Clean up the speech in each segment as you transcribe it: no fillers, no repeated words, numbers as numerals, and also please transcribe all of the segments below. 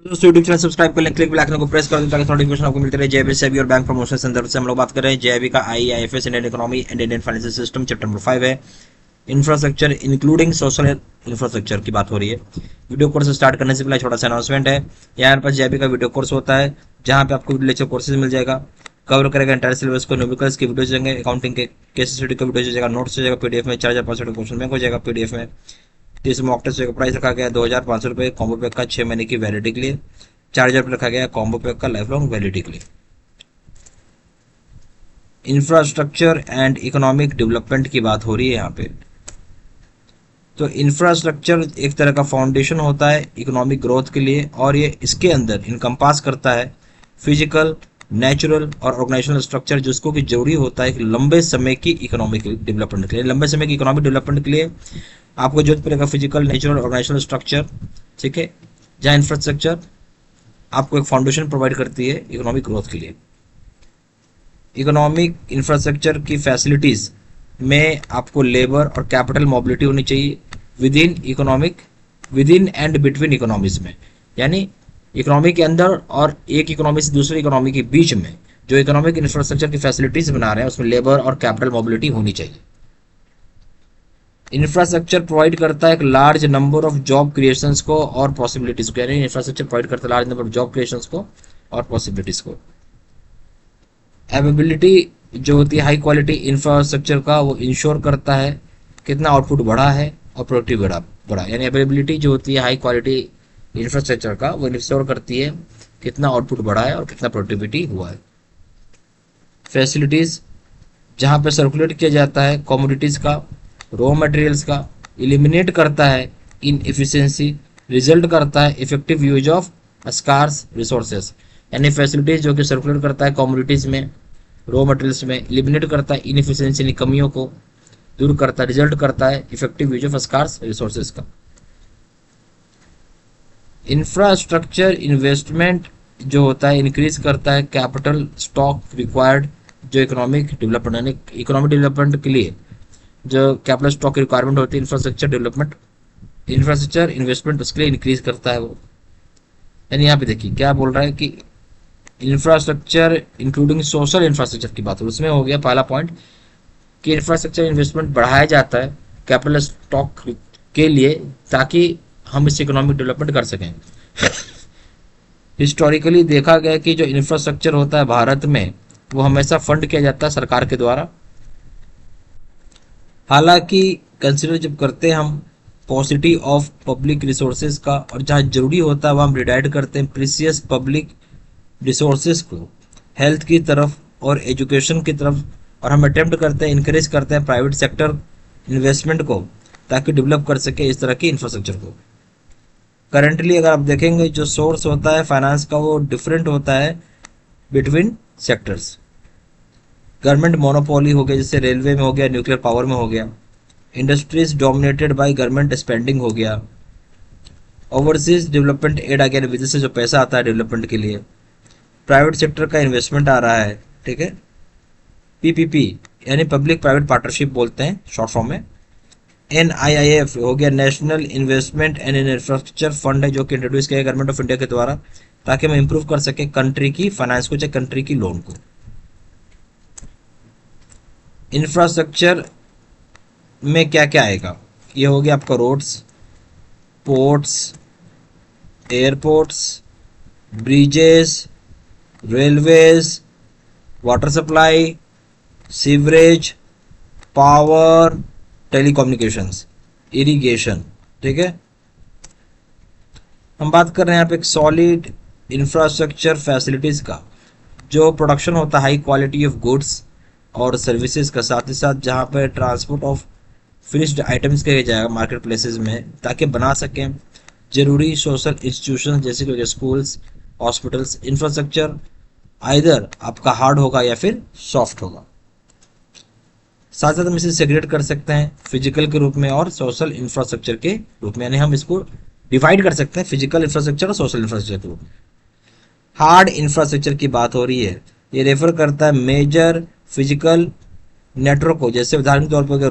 दोस्तों YouTube channel subscribe कर लें, क्लिक बेल आइकन को प्रेस कर दें ताकि नोटिफिकेशन आपको मिलते रहे जेबी सेबी और बैंक प्रमोशन संदर्भ से हम लोग बात कर रहे हैं। जेबी का IIFS Indian economy and Indian financial system chapter number 5 है। इंफ्रास्ट्रक्चर इंक्लूडिंग सोशल इंफ्रास्ट्रक्चर की बात हो रही है। वीडियो कोर्स स्टार्ट करने से पहले छोटा सा अनाउंसमेंट है। यहाँ पर जेबी का वीडियो कोर्स होता है जहाँ पे आपको लेक्चर कोर्सेज मिल जाएगा, कवर करेगा एंटायर सिलेबस को, न्यूमेरिकल्स की वीडियो जाएंगे, अकाउंटिंग के केस स्टडी का वीडियो जाएगा, नोट्स हो जाएगा पीडीएफ में, 4500 क्वेश्चन बैंक हो जाएगा पीडीएफ में। तो इस मॉक टेस्ट का प्राइस रखा गया 2500 रुपये कॉम्बो पैक का 6 महीने की वैलिडिटी के लिए, 4000 रुपये रखा गया कॉम्बो पैक का लाइफ लॉन्ग वैलिडिटी के लिए। इंफ्रास्ट्रक्चर एंड इकोनॉमिक डेवलपमेंट की बात हो रही है यहाँ पे। तो इंफ्रास्ट्रक्चर एक तरह का फाउंडेशन होता है इकोनॉमिक ग्रोथ के लिए, और ये इसके अंदर इनकम्पास करता है फिजिकल, नेचुरल और ऑर्गेनाइजेशनल स्ट्रक्चर जिसको कि जरूरी होता है लंबे समय की इकोनॉमिक डेवलपमेंट के लिए। लंबे समय की इकोनॉमिक डेवलपमेंट के लिए आपको जरूरत पड़ेगा फिजिकल, नेचुरल, ऑर्गेनाइजेशनल स्ट्रक्चर, ठीक है, जहाँ इंफ्रास्ट्रक्चर आपको एक फाउंडेशन प्रोवाइड करती है इकोनॉमिक ग्रोथ के लिए। इकोनॉमिक इंफ्रास्ट्रक्चर की फैसिलिटीज में आपको लेबर और कैपिटल मोबिलिटी होनी चाहिए with in and between economies में, यानी इकोनॉमी के अंदर और एक इकोनॉमी से दूसरी इकोनॉमी के बीच में जो इकोनॉमिक इंफ्रास्ट्रक्चर की फैसिलिटीज बना रहे हैं उसमें लेबर और कैपिटल मोबिलिटी होनी चाहिए। इंफ्रास्ट्रक्चर प्रोवाइड करता है एक large number of job creations को और पॉसिबिलिटीज को, यानी इंफ्रास्ट्रक्चर प्रोवाइड करता है large number of job creations को और पॉसिबिलिटीज को। अवेबिलिटी जो होती है हाई क्वालिटी इंफ्रास्ट्रक्चर का, वो इंश्योर करता है कितना आउटपुट बढ़ा है और प्रोडक्टिव बढ़ा, यानी अवेलेबिलिटी जो होती है हाई क्वालिटी इंफ्रास्ट्रक्चर का वो इंश्योर करती है कितना आउटपुट बढ़ा है और कितना प्रोडक्टिविटी हुआ है। फैसिलिटीज जहाँ पे सर्कुलेट किया जाता है कमोडिटीज का, रॉ मटेरियल्स का, इलिमिनेट करता है इन एफिशिएंसी, रिजल्ट करता है effective use of scarce resources, यानी फैसिलिटीज जो कि सर्कुलेट करता है कमोडिटीज में, रॉ मटेरियल्स में, इलिमिनेट करता है इनएफिशिएंसी यानी कमियों को दूर करता है, रिजल्ट करता है effective use of scarce resources का। इंफ्रास्ट्रक्चर इन्वेस्टमेंट जो होता है इंक्रीज करता है कैपिटल स्टॉक रिक्वायर्ड, जो इकोनॉमिक डेवलपमेंट यानी इकोनॉमिक डेवलपमेंट के लिए जो कैपिटल स्टॉक की रिक्वायरमेंट होती है इंफ्रास्ट्रक्चर इन्वेस्टमेंट उसके लिए इंक्रीज करता है वो। यानी यहाँ पे देखिए क्या बोल रहा है कि इंफ्रास्ट्रक्चर इंक्लूडिंग सोशल इंफ्रास्ट्रक्चर की बात हो, उसमें हो गया पहला पॉइंट कि इंफ्रास्ट्रक्चर इन्वेस्टमेंट बढ़ाया जाता है कैपिटल स्टॉक के लिए ताकि हम इस इकोनॉमिक डेवलपमेंट कर सकें। हिस्टोरिकली देखा गया कि जो इंफ्रास्ट्रक्चर होता है भारत में वो हमेशा फंड किया जाता है सरकार के द्वारा। हालांकि कंसिडर जब करते हैं हम पॉसिटी ऑफ पब्लिक रिसोर्सेज का, और जहाँ जरूरी होता है वहाँ हम रिडायरेक्ट करते हैं प्रीसियस पब्लिक रिसोर्सेज को हेल्थ की तरफ और एजुकेशन की तरफ, और हम अटेम्प्ट करते हैं इनकरेज करते हैं प्राइवेट सेक्टर इन्वेस्टमेंट को ताकि डेवलप कर सके इस तरह की इंफ्रास्ट्रक्चर को। करंटली अगर आप देखेंगे जो सोर्स होता है फाइनेंस का वो डिफरेंट होता है बिटवीन सेक्टर्स। गवर्नमेंट मोनोपोली हो गया जैसे रेलवे में हो गया, न्यूक्लियर पावर में हो गया, industries dominated by government spending हो गया, ओवरसीज डेवलपमेंट एड आ गया, विदेश से जो पैसा आता है डेवलपमेंट के लिए, प्राइवेट सेक्टर का इन्वेस्टमेंट आ रहा है, ठीक है, पीपीपी यानी पब्लिक प्राइवेट पार्टनरशिप बोलते हैं शॉर्ट फॉर्म में। NIIF हो गया national investment and infrastructure fund है जो कि इंट्रोड्यूस किया गवर्नमेंट ऑफ इंडिया के द्वारा ताकि हम इंप्रूव कर सके कंट्री की फाइनेंस को चाहे कंट्री की लोन को। इंफ्रास्ट्रक्चर में क्या क्या आएगा, ये हो गया आपका roads, ports, airports, bridges, railways, water supply, sewerage, power, telecommunications, irrigation, ठीक है। हम बात कर रहे हैं यहाँ पे एक सॉलिड इंफ्रास्ट्रक्चर फैसिलिटीज का, जो प्रोडक्शन होता है हाई क्वालिटी ऑफ गुड्स और सर्विसेज का, साथ ही साथ जहाँ पे ट्रांसपोर्ट ऑफ फिनिश्ड आइटम्स किया जाएगा मार्केट प्लेसेस में ताकि बना सकें जरूरी सोशल इंस्टीट्यूशन जैसे कि स्कूल्स, हॉस्पिटल्स। इंफ्रास्ट्रक्चर आइदर आपका हार्ड होगा या फिर सॉफ्ट होगा। साथ साथ हम इसे सेग्रेट कर सकते हैं फिजिकल के रूप में और सोशल इंफ्रास्ट्रक्चर के रूप में, यानी हम इसको डिवाइड कर सकते हैं फिजिकल इंफ्रास्ट्रक्चर और सोशल इंफ्रास्ट्रक्चर के रूप में। हार्ड इंफ्रास्ट्रक्चर की बात हो रही है, ये रेफर करता है मेजर फिजिकल नेटवर्क को, जैसे उदाहरण के तौर पर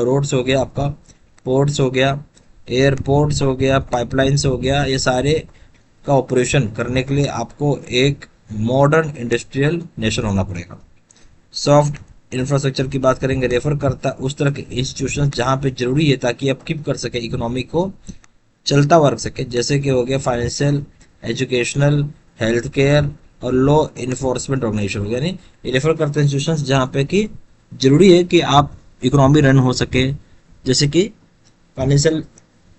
रोड्स हो गया आपका, पोर्ट्स हो गया, एयरपोर्ट्स हो गया, पाइपलाइंस हो गया, ये सारे का ऑपरेशन करने के लिए आपको एक मॉडर्न इंडस्ट्रियल नेशन होना पड़ेगा। सॉफ्ट इंफ्रास्ट्रक्चर की बात करेंगे, रेफर करता उस तरह के इंस्टीट्यूशन जहां पे जरूरी है ताकि आप कीप कर सके इकोनॉमी को चलता हुआ रख सके, जैसे कि हो गया फाइनेंशियल, एजुकेशनल, हेल्थ केयर और लॉ इन्फोर्समेंट ऑर्गेनाइजेशन। यानी ये रेफर करते हैं इंस्टीट्यूशन जहाँ पे कि जरूरी है कि आप इकोनॉमी रन हो सके, जैसे कि फाइनेंशियल,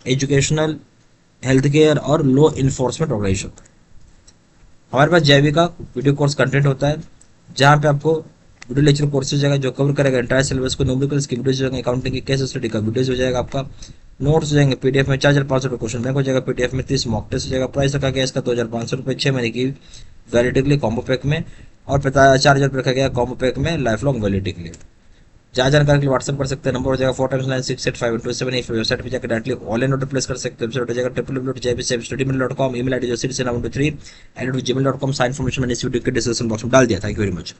एजुकेशनल, हेल्थ केयर और लॉ इन्फोर्समेंट ऑर्गेनाइजेशन। हमारे पास जेवी का वीडियो कोर्स कंटेंट होता है जहाँ पे आपको वीडियो लेक्चर कोर्सेज जाएगा जो कवर करेगा एंटायर सिलेबस को, न्यूमेरिकल्स की वीडियोज हो जाएंगे, अकाउंटिंग की केस स्टडी का वीडियोज हो जाएगा, आपका नोट्स हो जाएंगे पीडीएफ में, 4,500 क्वेश्चन बैंक हो जाएगा पीडीएफ में, 30 मॉक टेस्ट हो जाएगा। प्राइस रखा गया इसका 2,500 रुपये 6 महीने की वैलिडिटी के लिए कॉम्बो पैक में, और 4,000 रुपये रखा गया कॉम्बो पैक में लाइफ लॉन्ग वैलिडिटी के लिए। जहाँ जानकारी के लिए व्हाट्सएप कर सकते हैं, नंबर हो जाएगा 4x968527। वेबसाइट पे जाकर डायरेक्टली ऑनलाइन ऑर्डर प्लेस कर सकते हैं। वेबसाइट हो जाएगा www.jbsafestudymail.com, email आईडी जो citizenavon23@gmail.com। साइन इन्फॉर्मेशन मैंने इस वीडियो के डिस्क्रिप्शन बॉक्स में डाल दिया। Thank you very much.